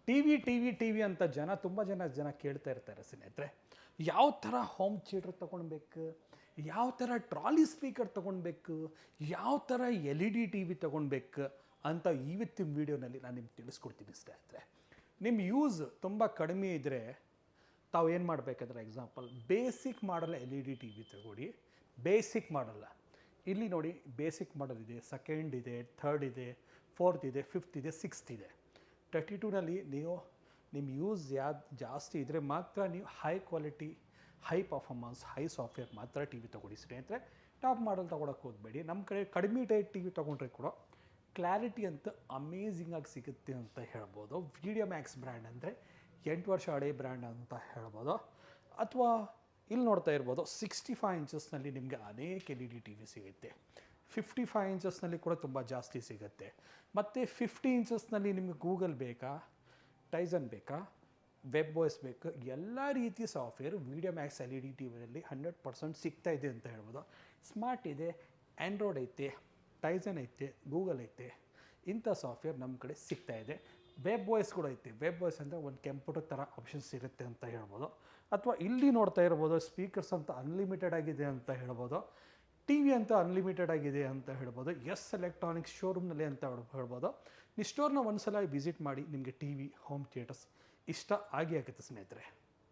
T V ಅಂತ ತುಂಬ ಜನ ಕೇಳ್ತಾ ಇರ್ತಾರೆ ಸ್ನೇಹಿತರೆ. ಯಾವ ಥರ ಹೋಮ್ ಥಿಯೇಟ್ರ್ ತೊಗೊಳ್ಬೇಕು, ಯಾವ ಥರ ಟ್ರಾಲಿ ಸ್ಪೀಕರ್ ತೊಗೊಳ್ಬೇಕು, ಯಾವ ಥರ LED ಟಿ ವಿ ತೊಗೊಳ್ಬೇಕು ಅಂತ ಇವತ್ತಿನ ವೀಡಿಯೋನಲ್ಲಿ ನಾನು ನಿಮ್ಗೆ ತಿಳಿಸ್ಕೊಡ್ತೀನಿ ಸ್ನೇಹಿತರೆ. ನಿಮ್ಮ ಯೂಸ್ ತುಂಬ ಕಡಿಮೆ ಇದ್ದರೆ ತಾವು ಏನು ಮಾಡಬೇಕಂದ್ರೆ, example basic model LED T V ತಗೊಳ್ಳಿ. ಬೇಸಿಕ್ ಮಾಡಲ್ಲ, ಇಲ್ಲಿ ನೋಡಿ ಬೇಸಿಕ್ ಮಾಡಲ್ ಇದೆ, ಸೆಕೆಂಡ್ ಇದೆ, ಥರ್ಡ್ ಇದೆ, ಫೋರ್ತ್ ಇದೆ, ಫಿಫ್ತ್ ಇದೆ, ಸಿಕ್ಸ್ತ್ ಇದೆ. 32ನಲ್ಲಿ ನೀವು ನಿಮ್ಮ ಯೂಸ್ ಯಾವ್ದು ಜಾಸ್ತಿ ಇದ್ದರೆ ಮಾತ್ರ ನೀವು high quality, high performance, high software ಮಾತ್ರ ಟಿ ವಿ ತೊಗೊಳ್ಳಿ ಸ್ನೇಹಿತರೆ. ಟಾಪ್ ಮಾಡಲ್ ತೊಗೊಳಕ್ಕೆ ಹೋಗಬೇಡಿ. ನಮ್ಮ ಕಡೆ ಕಡಿಮೆ ರೇಟ್ ಟಿ ವಿ ತೊಗೊಂಡ್ರೆ ಕೂಡ ಕ್ಲಾರಿಟಿ ಅಂತ ಅಮೇಝಿಂಗಾಗಿ ಸಿಗುತ್ತೆ ಅಂತ ಹೇಳ್ಬೋದು. ವೀಡಿಯೋ ಮ್ಯಾಕ್ಸ್ ಬ್ರ್ಯಾಂಡ್ ಅಂದರೆ 8 ವರ್ಷ ಹಳೆ ಬ್ರ್ಯಾಂಡ್ ಅಂತ ಹೇಳ್ಬೋದು. ಅಥವಾ ಇಲ್ಲಿ ನೋಡ್ತಾ ಇರ್ಬೋದು 65 ಇಂಚಸ್ನಲ್ಲಿ ನಿಮಗೆ ಅನೇಕ LED ಟಿ ವಿ ಸಿಗುತ್ತೆ. 55 ಇಂಚಸ್ನಲ್ಲಿ ಕೂಡ ತುಂಬ ಜಾಸ್ತಿ ಸಿಗುತ್ತೆ. ಮತ್ತು 50 ಇಂಚಸ್ನಲ್ಲಿ ನಿಮಗೆ ಗೂಗಲ್ ಬೇಕಾ, ಟೈಸನ್ ಬೇಕಾ, ವೆಬ್ OS ಬೇಕು, ಎಲ್ಲ ರೀತಿಯ software video Max LED T ವಿಯಲ್ಲಿ 100% ಸಿಗ್ತಾ ಇದೆ ಅಂತ ಹೇಳ್ಬೋದು. ಸ್ಮಾರ್ಟ್ ಇದೆ, ಆ್ಯಂಡ್ರಾಯ್ಡ್ ಐತೆ, ಟೈಸನ್ ಐತೆ, ಗೂಗಲ್ ಐತೆ, ಇಂಥ ಸಾಫ್ಟ್ವೇರ್ ನಮ್ಮ ಕಡೆ ಸಿಗ್ತಾ ಇದೆ. ವೆಬ್ OS ಕೂಡ ಐತೆ. ವೆಬ್ OS ಅಂದರೆ ಒಂದು ಕಂಪ್ಯೂಟರ್ ಥರ ಆಪ್ಷನ್ಸ್ ಇರುತ್ತೆ ಅಂತ ಹೇಳ್ಬೋದು. ಅಥವಾ ಇಲ್ಲಿ ನೋಡ್ತಾ ಇರ್ಬೋದು ಸ್ಪೀಕರ್ಸ್ ಅಂತ ಅನ್ಲಿಮಿಟೆಡ್ ಆಗಿದೆ ಅಂತ ಹೇಳ್ಬೋದು. ಟಿ ವಿ ಅಂತ ಅನ್ಲಿಮಿಟೆಡ್ ಆಗಿದೆ ಅಂತ ಹೇಳ್ಬೋದು. ಎಸ್ ಎಲೆಕ್ಟ್ರಾನಿಕ್ಸ್ ಶೋರೂಮ್ನಲ್ಲಿ ಅಂತ ಹೇಳ್ಬೋದು. ನೀವು ಸ್ಟೋರ್ನ ಒಂದು ಸಲ ವಿಸಿಟ್ ಮಾಡಿ, ನಿಮಗೆ ಟಿ ವಿ, ಹೋಮ್ ಥಿಯೇಟರ್ಸ್ ಇಷ್ಟ ಆಗೇ ಆಗುತ್ತೆ ಸ್ನೇಹಿತರೆ.